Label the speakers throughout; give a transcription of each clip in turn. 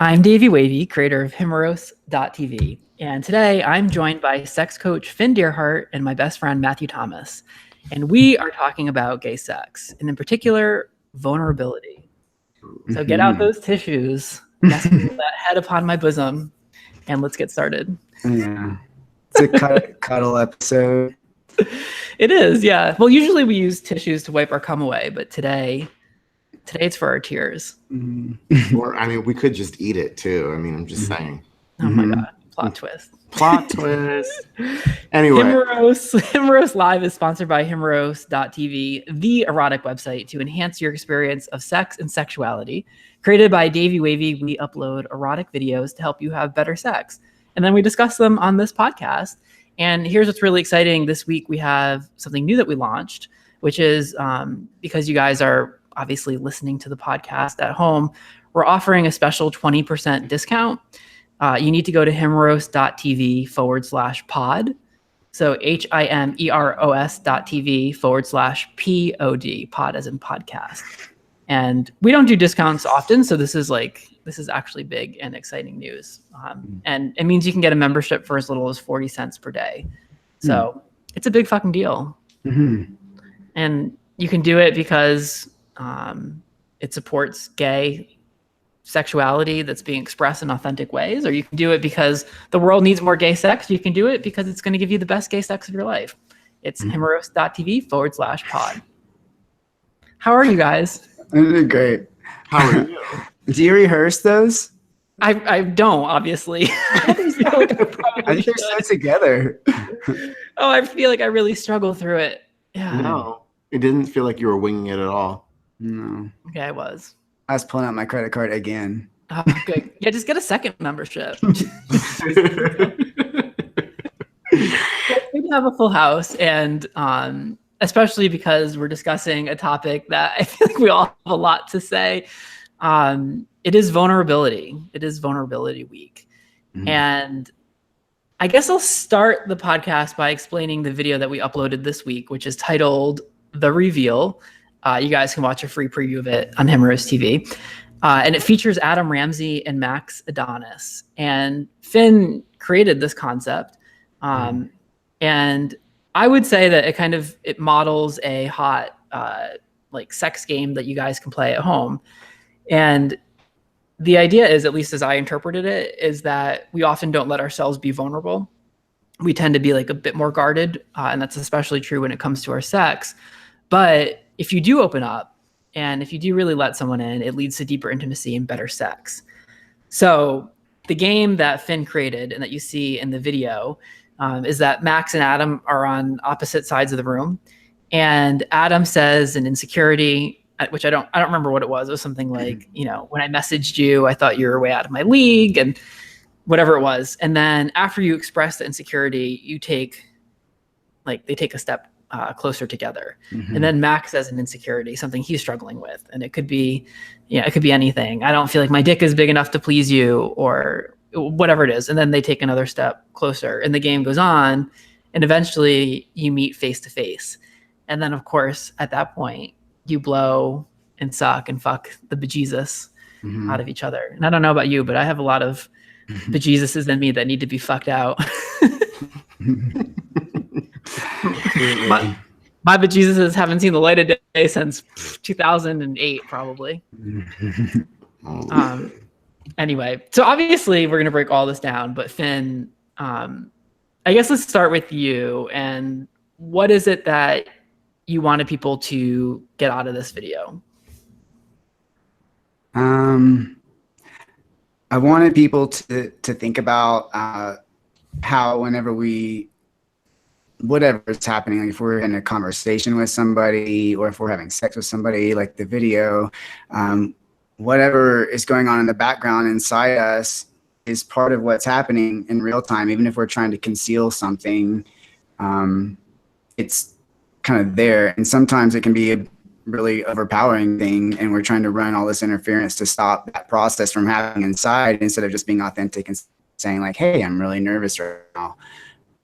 Speaker 1: I'm Davey Wavey, creator of Himeros.tv, and today I'm joined by sex coach Finn Deerhart and my best friend Matthew Thomas, and we are talking about gay sex, and in particular, vulnerability. So get out those tissues, nestle that head upon my bosom, and let's get started.
Speaker 2: Yeah, it's a cuddle episode.
Speaker 1: It is, yeah. Well, usually we use tissues to wipe our cum away, but today it's for our tears.
Speaker 3: Or, I mean, we could just eat it too. I mean, I'm just saying.
Speaker 1: Oh my God, plot twist.
Speaker 3: Plot twist. Anyway.
Speaker 1: Himeros Live is sponsored by Himeros.tv, the erotic website to enhance your experience of sex and sexuality. Created by Davey Wavey, we upload erotic videos to help you have better sex. And then we discuss them on this podcast. And here's what's really exciting. This week we have something new that we launched, which is because you guys are obviously listening to the podcast at home, we're offering a special 20% discount. You need to go to himeros.tv/pod. So HIMEROS.tv/POD, pod as in podcast. And we don't do discounts often. So this is actually big and exciting news. And it means you can get a membership for as little as 40 cents per day. So it's a big fucking deal. And you can do it because it supports gay sexuality that's being expressed in authentic ways, or you can do it because the world needs more gay sex. You can do it because it's going to give you the best gay sex of your life. It's himeros.tv/pod. How are you guys?
Speaker 2: I'm great.
Speaker 3: How are you?
Speaker 2: Do you rehearse those?
Speaker 1: I don't, obviously. I feel like
Speaker 2: I think they're so together.
Speaker 1: Oh, I feel like I really struggle through it. Yeah.
Speaker 3: No, it didn't feel like you were winging it at all.
Speaker 2: No.
Speaker 1: Okay, I was
Speaker 2: pulling out my credit card again.
Speaker 1: Oh, good. Yeah, just get a second membership. We have a full house, and especially because we're discussing a topic that I feel like we all have a lot to say. It is vulnerability. It is Vulnerability Week. And I guess I'll start the podcast by explaining the video that we uploaded this week, which is titled The Reveal. You guys can watch a free preview of it on Himeros TV. And it features Adam Ramsey and Max Adonis. And Finn created this concept. And I would say that it models a hot like sex game that you guys can play at home. And the idea is, at least as I interpreted it, is that we often don't let ourselves be vulnerable. We tend to be like a bit more guarded. And that's especially true when it comes to our sex. But if you do open up and if you do really let someone in, it leads to deeper intimacy and better sex. So the game that Finn created and that you see in the video is that Max and Adam are on opposite sides of the room. And Adam says an insecurity, which I don't remember what it was. It was something like, when I messaged you, I thought you were way out of my league and whatever it was. And then after you express the insecurity, they take a step closer together. And then Max has an insecurity, something he's struggling with. And it could be, it could be anything. I don't feel like my dick is big enough to please you, or whatever it is. And then they take another step closer and the game goes on, and eventually you meet face to face. And then of course, at that point, you blow and suck and fuck the bejesus out of each other. And I don't know about you, but I have a lot of bejesuses in me that need to be fucked out. My bejesuses haven't seen the light of day since 2008, probably. Anyway, so obviously we're going to break all this down, but Finn, I guess let's start with you. And what is it that you wanted people to get out of this video?
Speaker 2: I wanted people to think about how whenever whatever is happening, like if we're in a conversation with somebody or if we're having sex with somebody, like the video, whatever is going on in the background inside us is part of what's happening in real time. Even if we're trying to conceal something, it's kind of there. And sometimes it can be a really overpowering thing, and we're trying to run all this interference to stop that process from happening inside, instead of just being authentic and saying like, hey, I'm really nervous right now.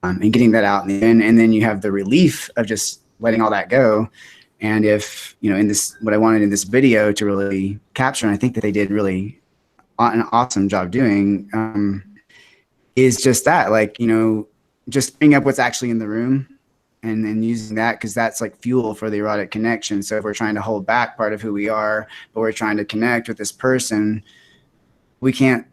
Speaker 2: And getting that out. And then you have the relief of just letting all that go. And if, in this, what I wanted in this video to really capture, and I think that they did really an awesome job doing, is just that, like, just bring up what's actually in the room and then using that, because that's like fuel for the erotic connection. So if we're trying to hold back part of who we are, but we're trying to connect with this person, we can't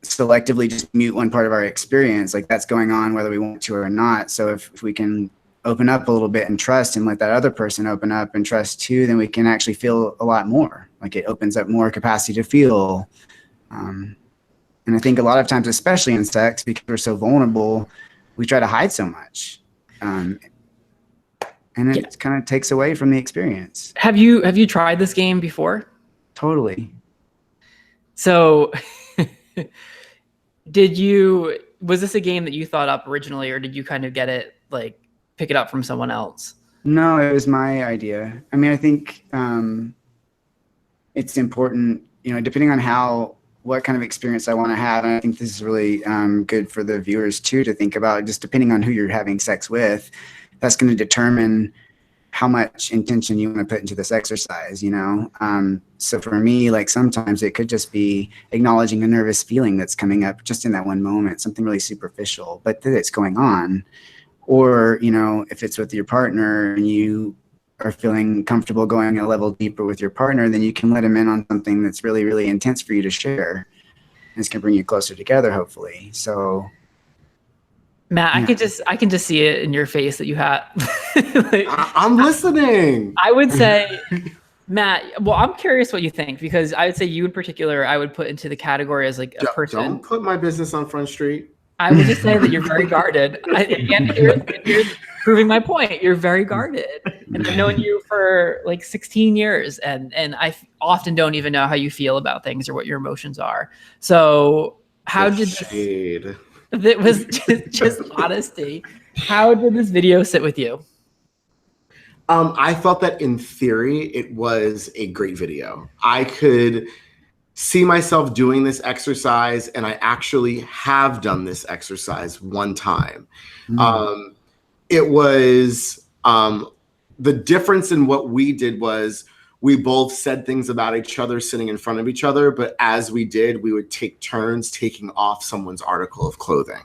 Speaker 2: selectively just mute one part of our experience. Like, that's going on whether we want to or not. So if we can open up a little bit and trust and let that other person open up and trust too, then we can actually feel a lot more. Like, it opens up more capacity to feel. And I think a lot of times, especially in sex, because we're so vulnerable, we try to hide so much. And it kind of takes away from the experience.
Speaker 1: Have you tried this game before?
Speaker 2: Totally.
Speaker 1: So was this a game that you thought up originally, or did you kind of get it, like, pick it up from someone else?
Speaker 2: No, it was my idea. I mean, I think it's important, depending on what kind of experience I want to have. And I think this is really good for the viewers too, to think about, just depending on who you're having sex with, that's going to determine how much intention you want to put into this exercise, So for me, like, sometimes it could just be acknowledging a nervous feeling that's coming up just in that one moment, something really superficial, but that it's going on. Or, if it's with your partner and you are feeling comfortable going a level deeper with your partner, then you can let them in on something that's really, really intense for you to share. And it's going to bring you closer together, hopefully. So,
Speaker 1: Matt, yeah. I can just see it in your face that you have.
Speaker 3: Like, I'm listening.
Speaker 1: I would say, Matt, well, I'm curious what you think, because I would say you in particular, I would put into the category as like a person.
Speaker 3: Don't put my business on Front Street.
Speaker 1: I would just say that you're very guarded. And you're proving my point. You're very guarded. And I've known you for like 16 years. And I often don't even know how you feel about things or what your emotions are. So how did this... It was just honesty. How did this video sit with you?
Speaker 3: I thought that in theory, it was a great video. I could see myself doing this exercise, and I actually have done this exercise one time. It was the difference in what we did was we both said things about each other sitting in front of each other, but as we did, we would take turns taking off someone's article of clothing.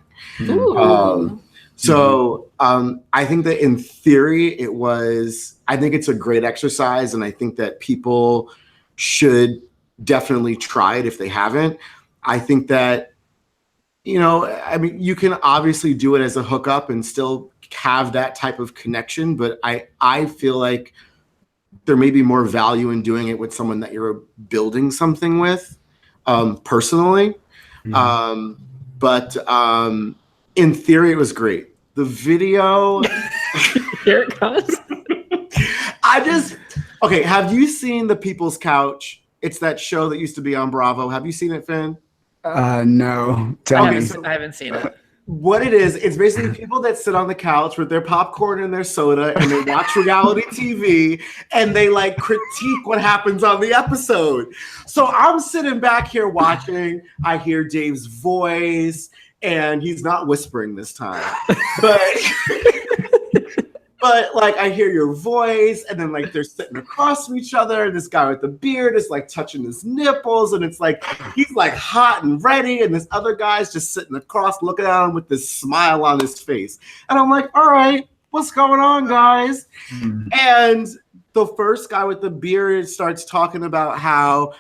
Speaker 3: So I think that in theory, I think it's a great exercise, and I think that people should definitely try it if they haven't. I think that, you can obviously do it as a hookup and still have that type of connection, but I feel like there may be more value in doing it with someone that you're building something with, personally. But in theory, it was great. The video.
Speaker 1: Here it comes.
Speaker 3: Okay, have you seen The People's Couch? It's that show that used to be on Bravo. Have you seen it, Finn?
Speaker 2: No. Tell me.
Speaker 1: I haven't seen it.
Speaker 3: What it is, it's basically people that sit on the couch with their popcorn and their soda and they watch reality TV and they like critique what happens on the episode. So I'm sitting back here watching. I hear Dave's voice, and he's not whispering this time. But like, I hear your voice, and then like they're sitting across from each other. This guy with the beard is like touching his nipples, and it's like he's like hot and ready, and this other guy's just sitting across looking at him with this smile on his face. And I'm like, all right, what's going on, guys? And the first guy with the beard starts talking about how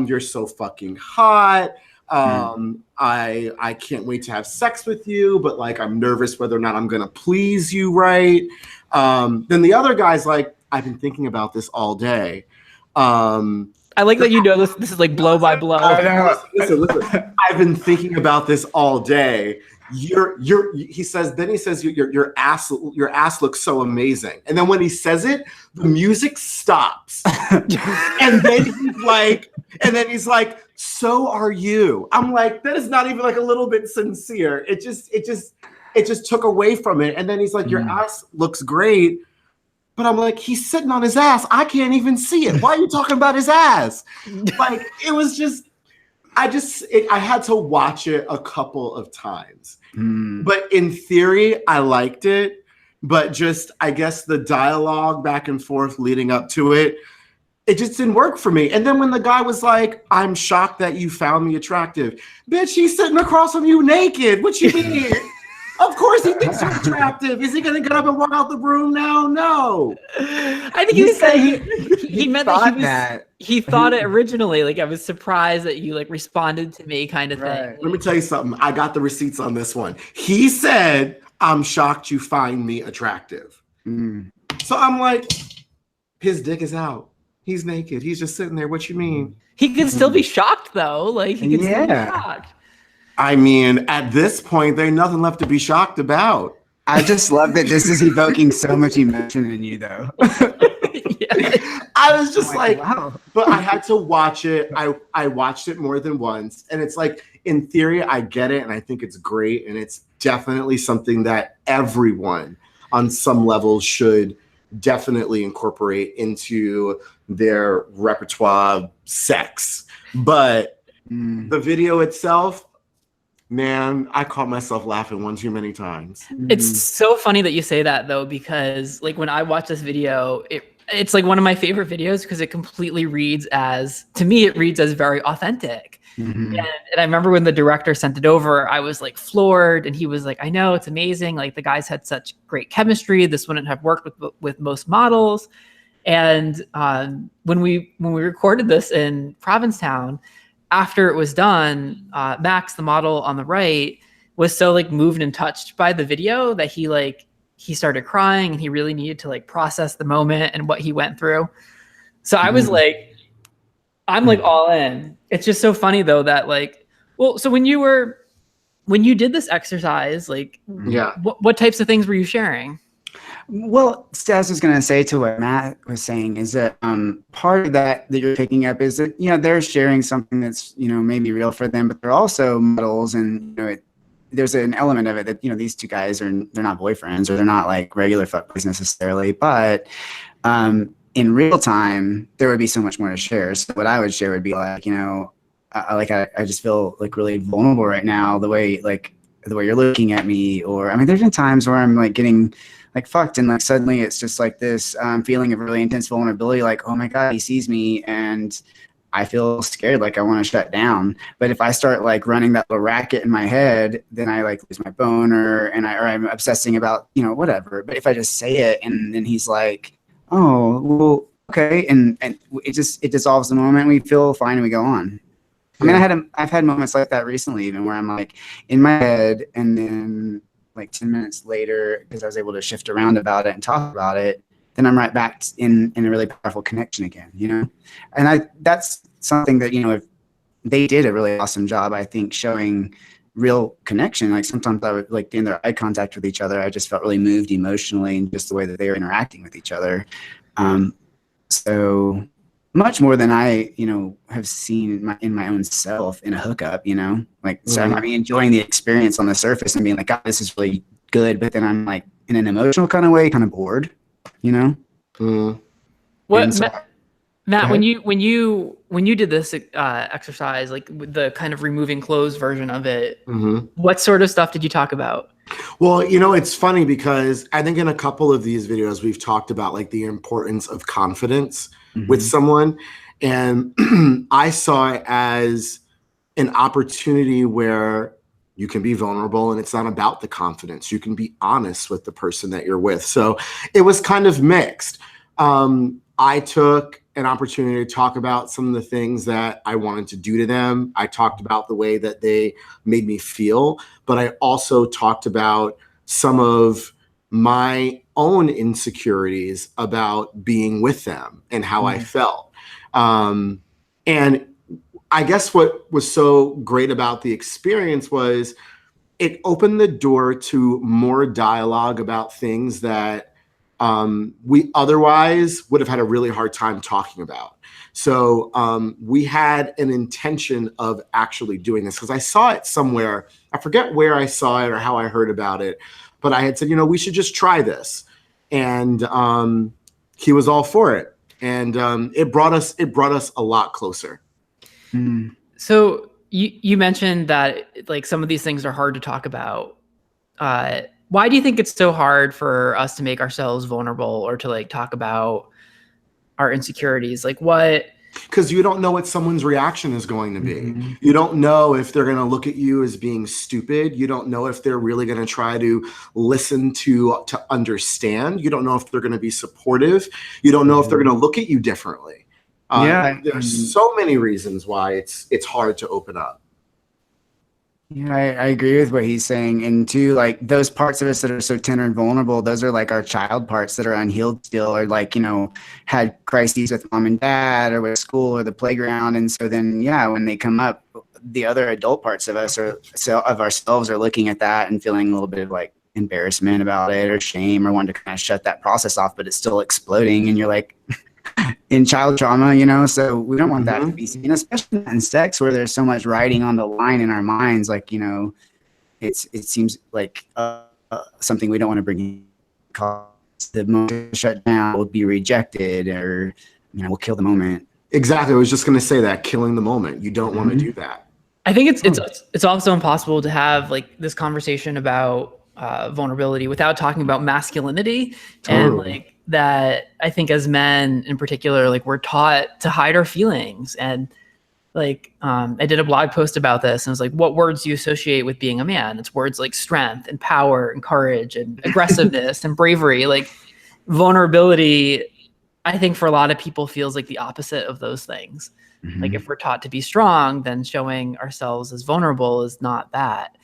Speaker 3: you're so fucking hot. I can't wait to have sex with you, but like I'm nervous whether or not I'm gonna please you right. Then the other guy's like, I've been thinking about this all day.
Speaker 1: I like that this is like blow by blow.
Speaker 3: Listen. I've been thinking about this all day. He says your ass looks so amazing. And then when he says it, the music stops. and then he's like, so are you. I'm like, that is not even like a little bit sincere. It just took away from it. And then he's like, your ass looks great. But I'm like, he's sitting on his ass. I can't even see it. Why are you talking about his ass? Like, it was just, I had to watch it a couple of times. But in theory, I liked it. But just, I guess the dialogue back and forth leading up to it, it just didn't work for me. And then when the guy was like, I'm shocked that you found me attractive. Bitch, he's sitting across from you naked. What you mean? Of course he thinks you're attractive. Is he going to get up and walk out the room now? No.
Speaker 1: I think he was saying he meant that he thought it originally. Like, I was surprised that you like responded to me kind of thing.
Speaker 3: Let me tell you something. I got the receipts on this one. He said, I'm shocked you find me attractive. So I'm like, his dick is out. He's naked. He's just sitting there. What you mean?
Speaker 1: He could still be shocked though. Like, he could still be shocked.
Speaker 3: I mean, at this point, there's nothing left to be shocked about.
Speaker 2: I just love that this is evoking so much emotion in you, though.
Speaker 3: I was just
Speaker 2: wow.
Speaker 3: But I had to watch it. I watched it more than once. And it's like, in theory, I get it. And I think it's great. And it's definitely something that everyone on some level should definitely incorporate into their repertoire of sex. But the video itself, man, I caught myself laughing one too many times.
Speaker 1: It's so funny that you say that though, because like when I watch this video, it's like one of my favorite videos because it completely reads as very authentic. And I remember when the director sent it over, I was like floored, and he was like, I know, it's amazing. Like, the guys had such great chemistry. This wouldn't have worked with most models. And when we recorded this in Provincetown, after it was done, Max, the model on the right, was so like moved and touched by the video that he started crying, and he really needed to like process the moment and what he went through. So I was like, I'm like all in. It's just so funny though that like, well, so when you did this exercise, like, what types of things were you sharing?
Speaker 2: Well, Stas was going to say to what Matt was saying is that part of that you're picking up is that, they're sharing something that's, maybe real for them, but they're also models, and, there's an element of it that, these two guys they're not boyfriends, or they're not like regular fuckboys necessarily, but in real time, there would be so much more to share. So what I would share would be like, I just feel like really vulnerable right now, the way you're looking at me, or, I mean, there's been times where I'm like getting like fucked, and like suddenly it's just like this feeling of really intense vulnerability, like, oh my God, he sees me and I feel scared, like I want to shut down. But if I start like running that little racket in my head, then I like lose my boner, and I'm obsessing about, whatever. But if I just say it, and then he's like, oh, well, okay, and it dissolves the moment, we feel fine and we go on. I mean, I've had moments like that recently, even where I'm like in my head, and then like 10 minutes later, because I was able to shift around about it and talk about it, then I'm right back in a really powerful connection again, And that's something that, if they did a really awesome job, I think, showing real connection. Like sometimes I would like in their eye contact with each other, I just felt really moved emotionally, and just the way that they were interacting with each other. So much more than I, have seen in my own self in a hookup, so I might be enjoying the experience on the surface and being like, God, this is really good. But then I'm like in an emotional kind of way, kind of bored,
Speaker 1: What, so, Matt, when you did this exercise, like with the kind of removing clothes version of it, what sort of stuff did you talk about?
Speaker 3: Well, it's funny because I think in a couple of these videos, we've talked about like the importance of confidence with someone. And I saw it as an opportunity where you can be vulnerable, and it's not about the confidence. You can be honest with the person that you're with. So it was kind of mixed. I took an opportunity to talk about some of the things that I wanted to do to them. I talked about the way that they made me feel, but I also talked about some of my own insecurities about being with them and how I felt. And I guess what was so great about the experience was it opened the door to more dialogue about things that we otherwise would have had a really hard time talking about. So we had an intention of actually doing this because I saw it somewhere. I forget where I saw it or how I heard about it, but I had said, we should just try this. And he was all for it. And it brought us a lot closer.
Speaker 1: So you mentioned that like some of these things are hard to talk about. Why do you think it's so hard for us to make ourselves vulnerable or to like talk about our insecurities? Like what?
Speaker 3: Because you don't know what someone's reaction is going to be.
Speaker 2: Mm-hmm.
Speaker 3: You don't know if they're going to look at you as being stupid. You don't know if they're really going to try to listen to understand. You don't know if they're going to be supportive. You don't know if they're going to look at you differently. There's so many reasons why it's hard to open up.
Speaker 2: Yeah, I agree with what he's saying. And too, like those parts of us that are so tender and vulnerable, those are like our child parts that are unhealed still, or like, you know, had crises with mom and dad or with school or the playground. And so then, yeah, when they come up, the other adult parts of us of ourselves are looking at that and feeling a little bit of like embarrassment about it or shame or wanting to kind of shut that process off, but it's still exploding. And you're like, in child trauma, you know, so we don't want that to be seen, especially in sex where there's so much writing on the line in our minds. Like, you know, it seems like something we don't want to bring in, because the moment shut down will be rejected, or, you know, we'll kill the moment.
Speaker 3: Exactly. I was just going to say that, killing the moment. You don't want to do that.
Speaker 1: I think it's also impossible to have like this conversation about vulnerability without talking about masculinity. And like that, I think as men in particular, like we're taught to hide our feelings. And like I did a blog post about this, and it's like, what words do you associate with being a man? It's words like strength and power and courage and aggressiveness and bravery. Like vulnerability, I think for a lot of people feels like the opposite of those things. Like if we're taught to be strong, then showing ourselves as vulnerable is not that.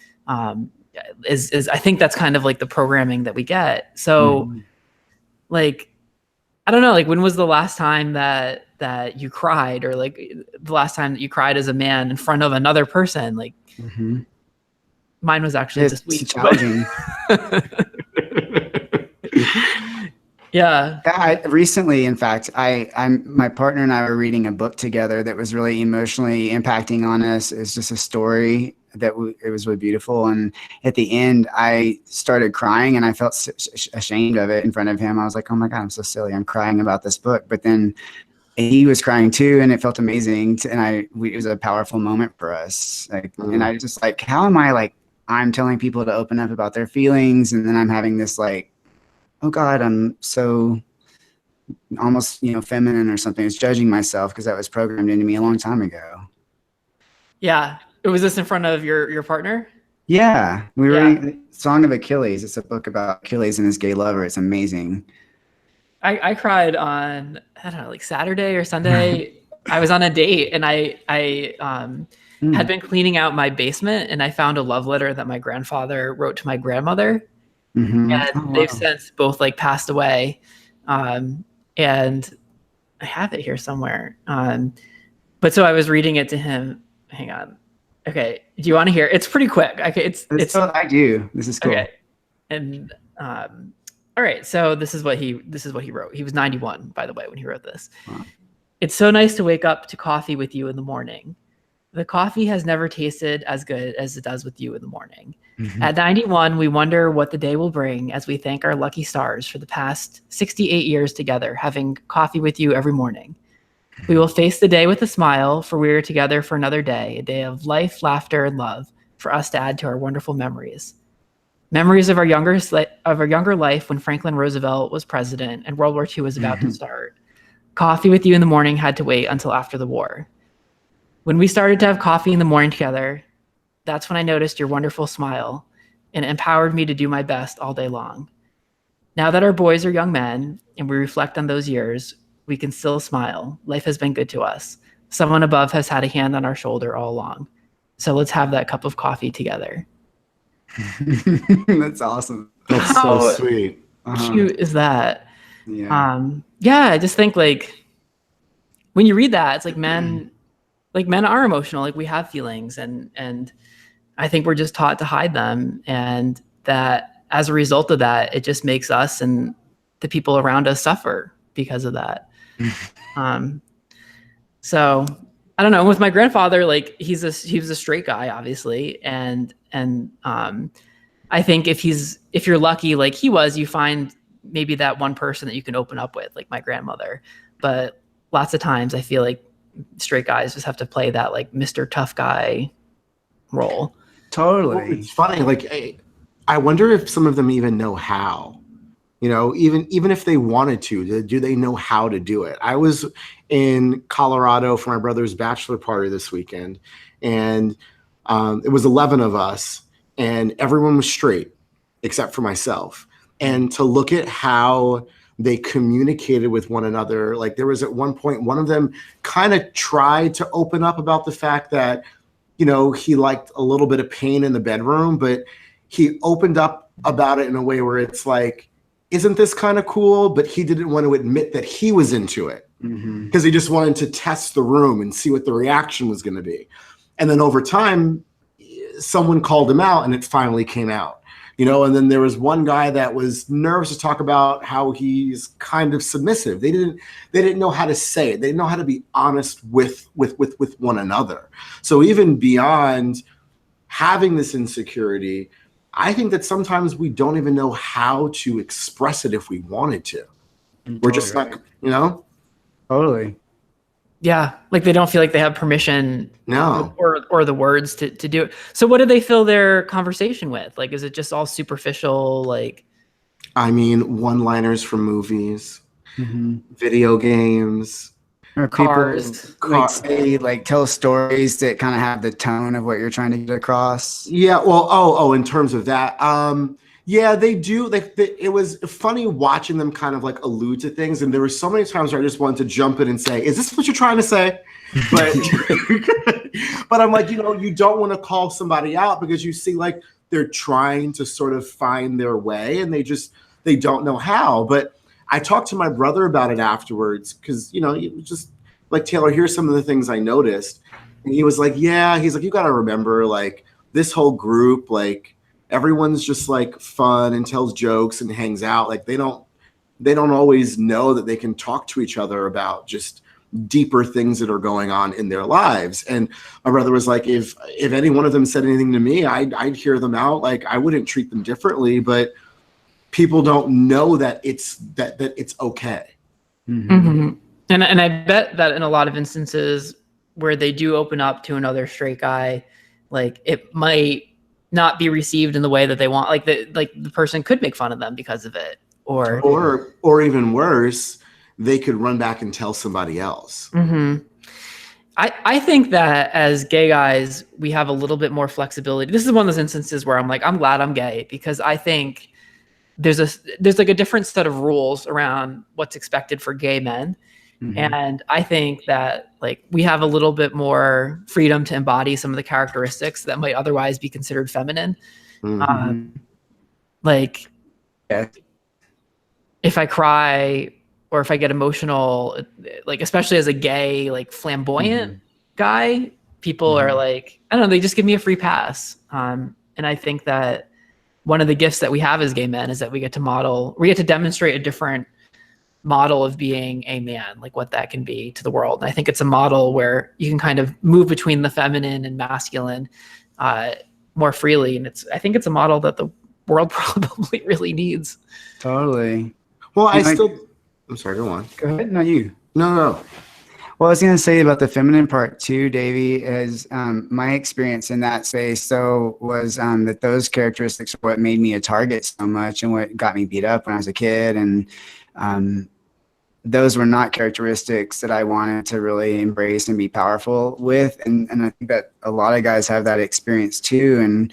Speaker 1: Is I think that's kind of like the programming that we get. So like, I don't know, like when was the last time that you cried, or like the last time that you cried as a man in front of another person? Like mine was actually this week.
Speaker 2: Challenging.
Speaker 1: Yeah.
Speaker 2: Recently, in fact, my partner and I were reading a book together that was really emotionally impacting on us. It's just a story that it was really beautiful. And at the end, I started crying, and I felt ashamed of it in front of him. I was like, oh my God, I'm so silly. I'm crying about this book. But then he was crying too, and it felt amazing. It was a powerful moment for us. Like, and I just like, how am I like, I'm telling people to open up about their feelings, and then I'm having this like, oh God, I'm so almost, you know, feminine or something. It's judging myself because that was programmed into me a long time ago.
Speaker 1: Yeah. Was this in front of your partner?
Speaker 2: Yeah. We were reading Song of Achilles. It's a book about Achilles and his gay lover. It's amazing.
Speaker 1: I cried on, I don't know, like Saturday or Sunday. I was on a date, and I had been cleaning out my basement, and I found a love letter that my grandfather wrote to my grandmother. And they've since both like passed away. And I have it here somewhere. But so I was reading it to him. Hang on. Okay. Do you want to hear? It's pretty quick. Okay. It's
Speaker 2: I do. This is cool.
Speaker 1: Okay. And all right. So this is what he wrote. He was 91, by the way, when he wrote this. Wow. It's so nice to wake up to coffee with you in the morning. The coffee has never tasted as good as it does with you in the morning. At 91, we wonder what the day will bring as we thank our lucky stars for the past 68 years together, having coffee with you every morning. We will face the day with a smile, for we are together for another day, a day of life, laughter, and love, for us to add to our wonderful memories. Memories of our younger life when Franklin Roosevelt was president and World War II was about to start. Coffee with you in the morning had to wait until after the war. When we started to have coffee in the morning together, that's when I noticed your wonderful smile, and it empowered me to do my best all day long. Now that our boys are young men and we reflect on those years, we can still smile. Life has been good to us. Someone above has had a hand on our shoulder all along. So let's have that cup of coffee together.
Speaker 2: That's awesome.
Speaker 3: That's so sweet.
Speaker 1: Cute is that?
Speaker 2: Yeah.
Speaker 1: I just think like when you read that, it's like men are emotional. Like we have feelings, and I think we're just taught to hide them. And that as a result of that, it just makes us and the people around us suffer because of that. So I don't know. With my grandfather, like he was a straight guy, obviously. And I think if you're lucky, like he was, you find maybe that one person that you can open up with, like my grandmother. But lots of times I feel like straight guys just have to play that like Mr. Tough Guy role.
Speaker 2: Totally.
Speaker 3: Well, it's funny. Like, I wonder if some of them even know how. You know, even if they wanted to, do they know how to do it? I was in Colorado for my brother's bachelor party this weekend, and it was 11 of us, and everyone was straight except for myself. And to look at how they communicated with one another, like there was at one point, one of them kind of tried to open up about the fact that, you know, he liked a little bit of pain in the bedroom, but he opened up about it in a way where it's like, isn't this kind of cool? But he didn't want to admit that he was into it because he just wanted to test the room and see what the reaction was going to be. And then over time, someone called him out and it finally came out, you know. And then there was one guy that was nervous to talk about how he's kind of submissive. They didn't know how to say it. They didn't know how to be honest with one another. So even beyond having this insecurity, I think that sometimes we don't even know how to express it if we wanted to. We're just not, you know?
Speaker 2: Totally.
Speaker 1: Yeah, like they don't feel like they have permission or the words to do it. So what do they fill their conversation with? Like, is it just all superficial? Like,
Speaker 3: I mean, one-liners from movies, video games,
Speaker 2: or
Speaker 1: cars.
Speaker 2: Like say, like tell stories that kind of have the tone of what you're trying to get across.
Speaker 3: Yeah, well, in terms of that, yeah, they do. It was funny watching them kind of like allude to things, and there were so many times where I just wanted to jump in and say, "Is this what you're trying to say?" But but I'm like, you know, you don't want to call somebody out because you see like they're trying to sort of find their way, and they don't know how. But I talked to my brother about it afterwards because, you know, he was just like, Taylor, here's some of the things I noticed. And he was like, yeah, he's like, you got to remember, like, this whole group, like, everyone's just like fun and tells jokes and hangs out. Like, they don't always know that they can talk to each other about just deeper things that are going on in their lives. And my brother was like, if any one of them said anything to me, I'd hear them out. Like, I wouldn't treat them differently, but people don't know that it's okay.
Speaker 1: And I bet that in a lot of instances where they do open up to another straight guy, like it might not be received in the way that they want. Like the person could make fun of them because of it,
Speaker 3: or even worse, they could run back and tell somebody else.
Speaker 1: I think that as gay guys, we have a little bit more flexibility. This is one of those instances where I'm like, I'm glad I'm gay, because I think there's like a different set of rules around what's expected for gay men. And I think that like we have a little bit more freedom to embody some of the characteristics that might otherwise be considered feminine. Like if I cry or if I get emotional, like especially as a gay, like flamboyant guy, people are like, I don't know, they just give me a free pass. And I think that one of the gifts that we have as gay men is that we get to demonstrate a different model of being a man, like what that can be to the world. And I think it's a model where you can kind of move between the feminine and masculine more freely. And I think it's a model that the world probably really needs.
Speaker 2: Totally.
Speaker 3: Well, I'm sorry, go on.
Speaker 2: Go ahead. No, you.
Speaker 3: No.
Speaker 2: Well, I was going to say about the feminine part too, Davey, is my experience in that space was that those characteristics are what made me a target so much and what got me beat up when I was a kid. And those were not characteristics that I wanted to really embrace and be powerful with. And I think that a lot of guys have that experience too. And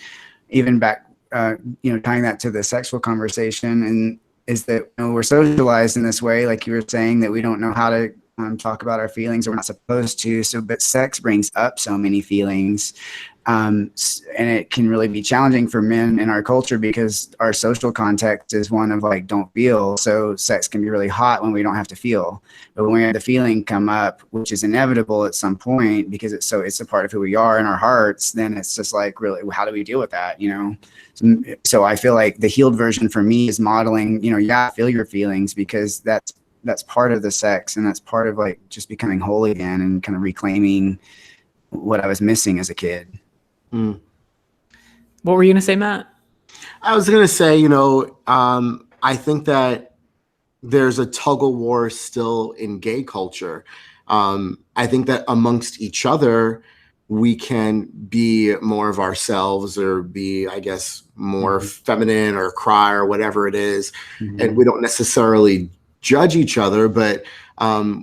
Speaker 2: even back, tying that to the sexual conversation, and is that we're socialized in this way, like you were saying, that we don't know how to talk about our feelings, or we're not supposed to. But sex brings up so many feelings, and it can really be challenging for men in our culture because our social context is one of like don't feel. So sex can be really hot when we don't have to feel, but when we have the feeling come up, which is inevitable at some point because it's a part of who we are in our hearts, then it's just like, really, how do we deal with that? So I feel like the healed version for me is modeling, feel your feelings, because that's part of the sex, and that's part of like just becoming whole again and kind of reclaiming what I was missing as a kid.
Speaker 1: What were you going to say, Matt?
Speaker 3: I was going to say, I think that there's a tug of war still in gay culture. I think that amongst each other, we can be more of ourselves, or be, I guess, more feminine, or cry, or whatever it is. And we don't necessarily judge each other, but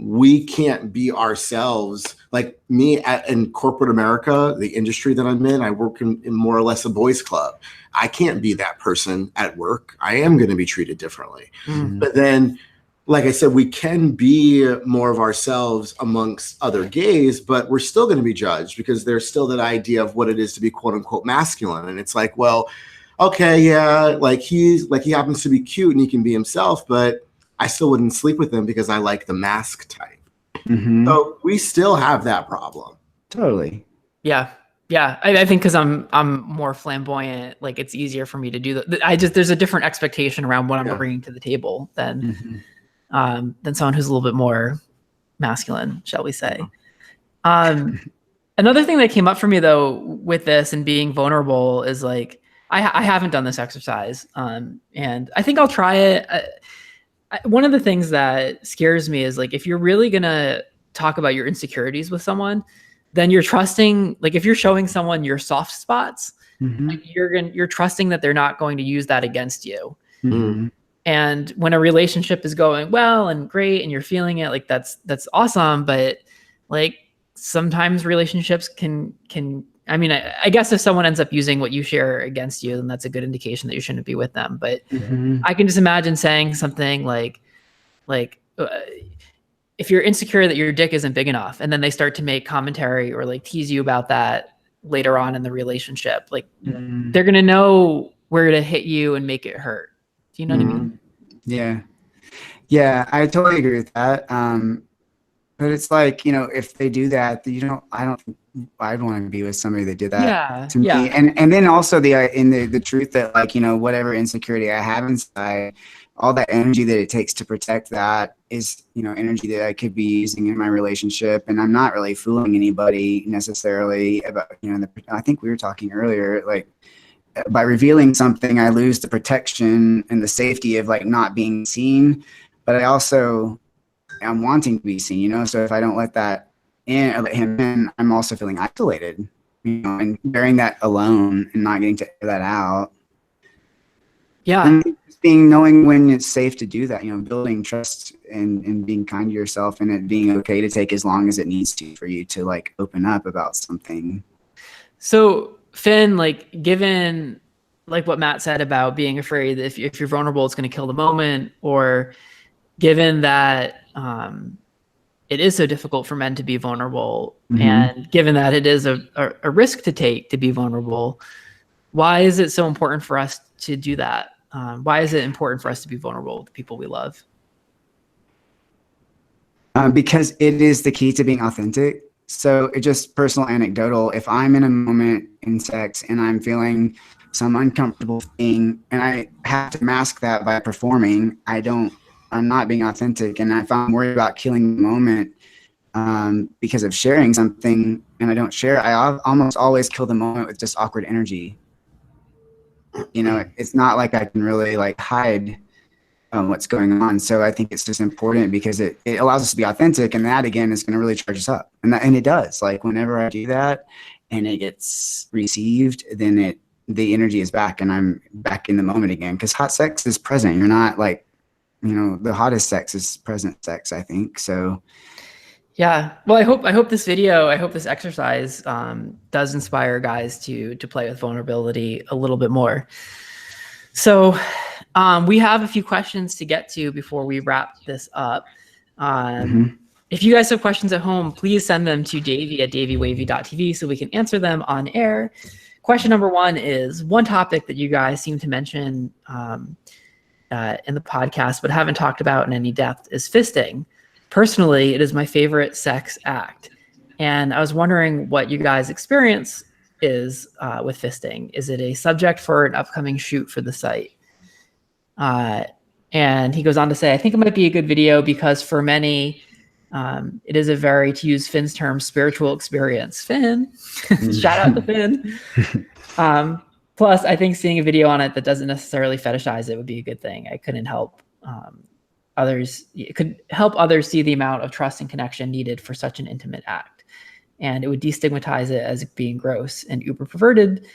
Speaker 3: we can't be ourselves. Like me in corporate America, the industry that I'm in, I work in more or less a boys club. I can't be that person at work. I am going to be treated differently. But then, like I said, we can be more of ourselves amongst other gays, but we're still going to be judged, because there's still that idea of what it is to be quote unquote masculine. And it's like, well, okay, yeah, like he happens to be cute and he can be himself, but I still wouldn't sleep with him because I like the mask type. So we still have that problem.
Speaker 2: Totally.
Speaker 1: Yeah. I think because I'm more flamboyant, like it's easier for me to do that. There's a different expectation around what I'm bringing to the table than someone who's a little bit more masculine, shall we say. Another thing that came up for me though with this and being vulnerable is like, I haven't done this exercise. And I think I'll try it. One of the things that scares me is like, if you're really going to talk about your insecurities with someone, then you're trusting, like if you're showing someone your soft spots, like you're trusting that they're not going to use that against you. And when a relationship is going well and great and you're feeling it, like that's awesome. But like sometimes relationships can, I mean, I guess if someone ends up using what you share against you, then that's a good indication that you shouldn't be with them. But I can just imagine saying something like if you're insecure that your dick isn't big enough, and then they start to make commentary or like tease you about that later on in the relationship, like they're going to know where to hit you and make it hurt. Do you know what I mean?
Speaker 2: Yeah, I totally agree with that. But it's like, you know, if they do that, I don't think I'd want to be with somebody that did that to me. And then also the truth that, like, you know, whatever insecurity I have inside, all that energy that it takes to protect that is, you know, energy that I could be using in my relationship. And I'm not really fooling anybody necessarily about, you know, I think we were talking earlier, like by revealing something, I lose the protection and the safety of like not being seen, but I'm wanting to be seen, you know? So if I don't let that in or let him in, I'm also feeling isolated, you know, and bearing that alone and not getting to air that out.
Speaker 1: Yeah.
Speaker 2: And just knowing when it's safe to do that, you know, building trust and being kind to yourself, and it being okay to take as long as it needs to for you to like open up about something.
Speaker 1: So Finn, like given like what Matt said about being afraid that if you're vulnerable, it's going to kill the moment, or given that it is so difficult for men to be vulnerable, and given that it is a risk to take to be vulnerable, why is it so important for us to do that? Why is it important for us to be vulnerable with the people we love?
Speaker 2: Because it is the key to being authentic. So it's just personal anecdotal. If I'm in a moment in sex and I'm feeling some uncomfortable thing and I have to mask that by performing, I'm not being authentic. And if I'm worried about killing the moment because of sharing something and I don't share, I almost always kill the moment with just awkward energy. You know, it's not like I can really like hide what's going on. So I think it's just important because it allows us to be authentic, and that again is going to really charge us up. And it does. Like whenever I do that and it gets received, then the energy is back and I'm back in the moment again. Because hot sex is present. You're not like, you know, the hottest sex is present sex, I think. So
Speaker 1: yeah. Well, I hope this exercise does inspire guys to play with vulnerability a little bit more. So we have a few questions to get to before we wrap this up. If you guys have questions at home, please send them to Davey at daveywavey.tv so we can answer them on air. Question number 1 is one topic that you guys seem to mention in the podcast but haven't talked about in any depth is fisting. Personally, it is my favorite sex act. And I was wondering what you guys' experience is with fisting. Is it a subject for an upcoming shoot for the site? And he goes on to say, I think it might be a good video because for many, it is a very, to use Finn's term, spiritual experience. Finn, shout out to Finn. Plus, I think seeing a video on it that doesn't necessarily fetishize it would be a good thing. It could help others see the amount of trust and connection needed for such an intimate act. and it would destigmatize it as being gross and uber perverted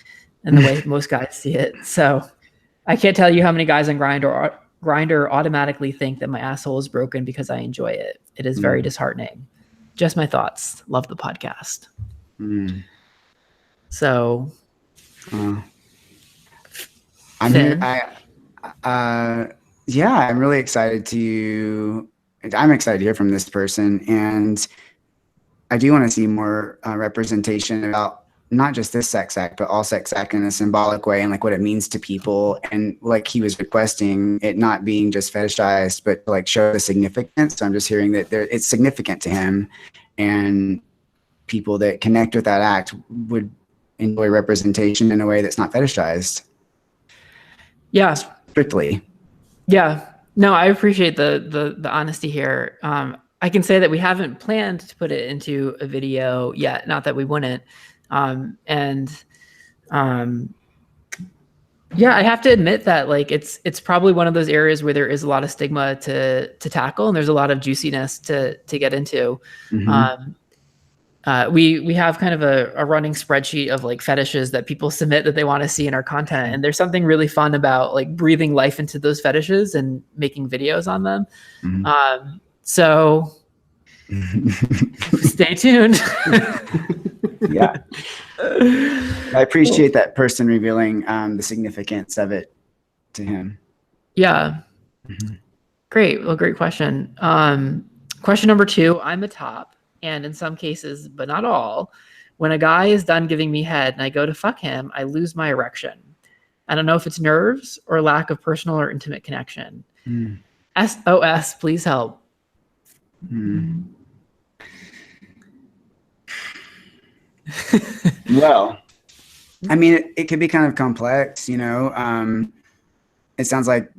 Speaker 1: in the way most guys see it. So I can't tell you how many guys on Grindr automatically think that my asshole is broken because I enjoy it. It is very disheartening. Just my thoughts. Love the podcast. So
Speaker 2: I'm here. I'm really excited I'm excited to hear from this person, and I do want to see more representation about not just this sex act, but all sex act in a symbolic way, and like what it means to people. And like he was requesting it not being just fetishized, but to like show the significance. So I'm just hearing that it's significant to him, and people that connect with that act would enjoy representation in a way that's not fetishized.
Speaker 1: Yeah.
Speaker 2: Strictly.
Speaker 1: Yeah. No, I appreciate the honesty here. I can say that we haven't planned to put it into a video yet. Not that we wouldn't. Yeah, I have to admit that like it's probably one of those areas where there is a lot of stigma to tackle, and there's a lot of juiciness to get into. We have kind of a running spreadsheet of like fetishes that people submit that they want to see in our content. And there's something really fun about like breathing life into those fetishes and making videos on them. So stay tuned.
Speaker 2: Yeah. I appreciate that person revealing the significance of it to him.
Speaker 1: Yeah. Great. Well, great question. Question number 2, I'm a top. And in some cases, but not all, when a guy is done giving me head and I go to fuck him, I lose my erection. I don't know if it's nerves or lack of personal or intimate connection. SOS, please help.
Speaker 2: Well, I mean, it could be kind of complex, you know. It sounds like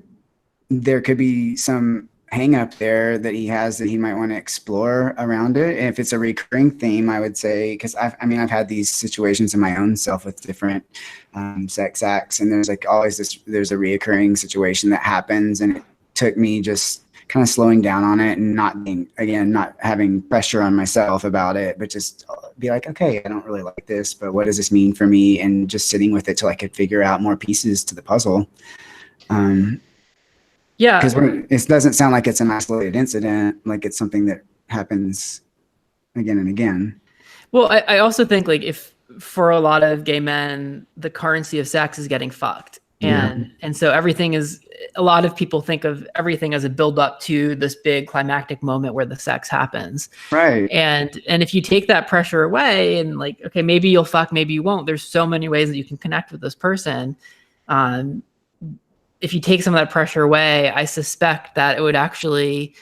Speaker 2: there could be some hang up there that he has that he might want to explore around it. And if it's a recurring theme, I would say, because I've had these situations in my own self with different sex acts, and there's like always there's a reoccurring situation that happens, and it took me just kind of slowing down on it and not having pressure on myself about it, but just be like, okay, I don't really like this, but what does this mean for me? And just sitting with it till I could figure out more pieces to the puzzle.
Speaker 1: Yeah,
Speaker 2: because it doesn't sound like it's an isolated incident, like it's something that happens again and again.
Speaker 1: Well, I also think like if for a lot of gay men, the currency of sex is getting fucked. And so a lot of people think of everything as a build up to this big climactic moment where the sex happens.
Speaker 2: Right.
Speaker 1: And if you take that pressure away and like, okay, maybe you'll fuck, maybe you won't. There's so many ways that you can connect with this person. If you take some of that pressure away, I suspect that it would actually,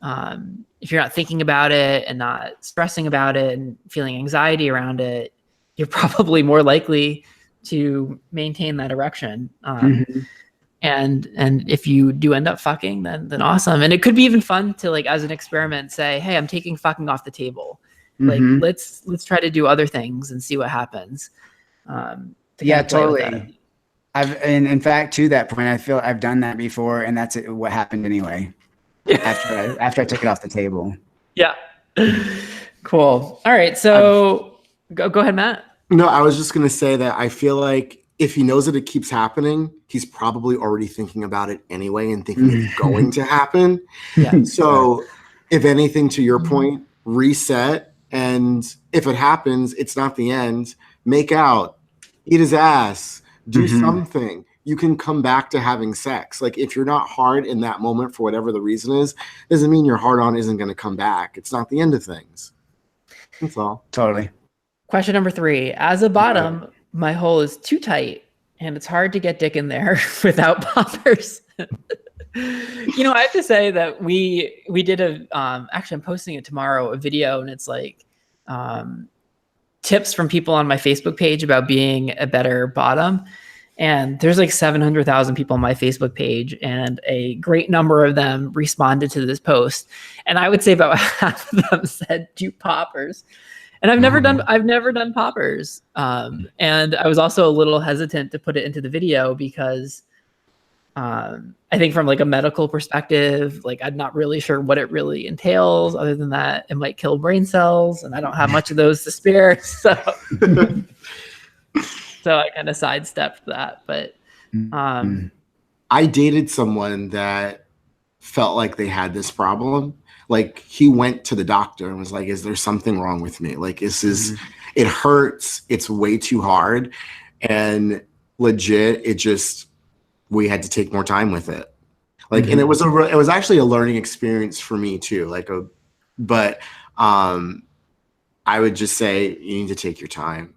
Speaker 1: if you're not thinking about it and not stressing about it and feeling anxiety around it, you're probably more likely to maintain that erection. And if you do end up fucking, then awesome. And it could be even fun to like, as an experiment, say, hey, I'm taking fucking off the table. Like, let's try to do other things and see what happens.
Speaker 2: Yeah, totally. In fact, to that point, I feel I've done that before, and that's what happened anyway. after I took it off the table.
Speaker 1: Yeah. Cool. All right. So go ahead, Matt.
Speaker 3: No, I was just going to say that I feel like if he knows that it keeps happening, he's probably already thinking about it anyway and thinking it's going to happen.
Speaker 1: Yeah.
Speaker 3: So if anything, to your point, reset. And if it happens, it's not the end. Make out, eat his ass, do something. You can come back to having sex. Like if you're not hard in that moment for whatever the reason is, doesn't mean your hard on isn't going to come back. It's not the end of things. That's all.
Speaker 2: Totally.
Speaker 1: Question number 3. As a bottom, my hole is too tight and it's hard to get dick in there without poppers. You know, I have to say that we did actually I'm posting it tomorrow, a video, and it's like tips from people on my Facebook page about being a better bottom. And there's like 700,000 people on my Facebook page, and a great number of them responded to this post. And I would say about half of them said do poppers. And I've never done poppers. And I was also a little hesitant to put it into the video because I think from like a medical perspective, like I'm not really sure what it really entails other than that it might kill brain cells and I don't have much of those to spare. So, so I kind of sidestepped that, but,
Speaker 3: I dated someone that felt like they had this problem. Like he went to the doctor and was like, is there something wrong with me? Like, is this, it hurts. It's way too hard. And legit, it just, we had to take more time with it. Like, and it was actually a learning experience for me too. But I would just say you need to take your time.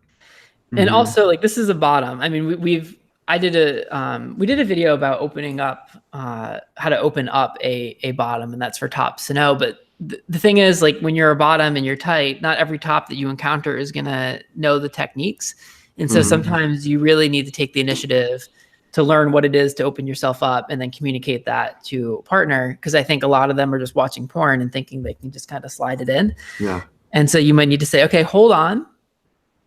Speaker 1: And also like, this is a bottom. I mean, we did a video about opening up, how to open up a bottom, and that's for tops to know. But the thing is, like when you're a bottom and you're tight, not every top that you encounter is going to know the techniques. And so sometimes you really need to take the initiative to learn what it is to open yourself up and then communicate that to a partner. Cause I think a lot of them are just watching porn and thinking they can just kind of slide it in.
Speaker 3: Yeah.
Speaker 1: And so you might need to say, okay, hold on,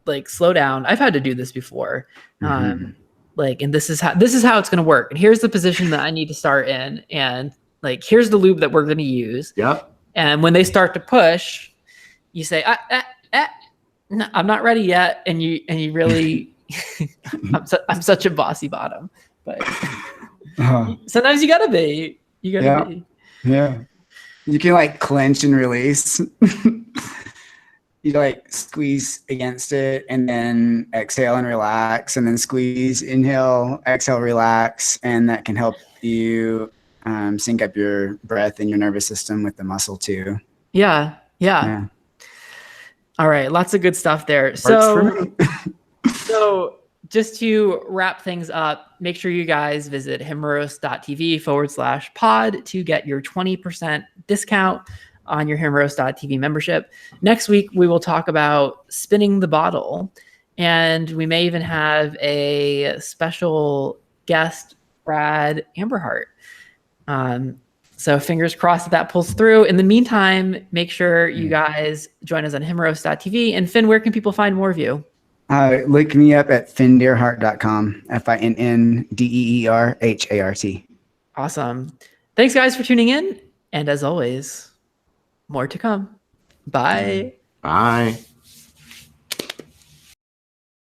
Speaker 1: like slow down. I've had to do this before. Like, and this is how it's going to work. And here's the position that I need to start in. And like, here's the lube that we're going to use.
Speaker 3: Yep.
Speaker 1: And when they start to push, you say, no, I'm not ready yet. And you really, I'm such a bossy bottom, but sometimes you gotta be.
Speaker 2: Yeah. You can like clench and release. You like squeeze against it and then exhale and relax, and then squeeze, inhale, exhale, relax, and that can help you sync up your breath and your nervous system with the muscle too.
Speaker 1: Yeah. All right, lots of good stuff there. So just to wrap things up, make sure you guys visit himeros.tv/pod to get your 20% discount on your himeros.tv membership. Next week, we will talk about spinning the bottle, and we may even have a special guest, Brad Amberhart. So fingers crossed that pulls through. In the meantime, make sure you guys join us on himeros.tv. And Finn, where can people find more of you?
Speaker 2: Look me up at finndeerhart.com, FINNDEERHART.
Speaker 1: Awesome. Thanks, guys, for tuning in. And as always, more to come. Bye.
Speaker 3: Bye.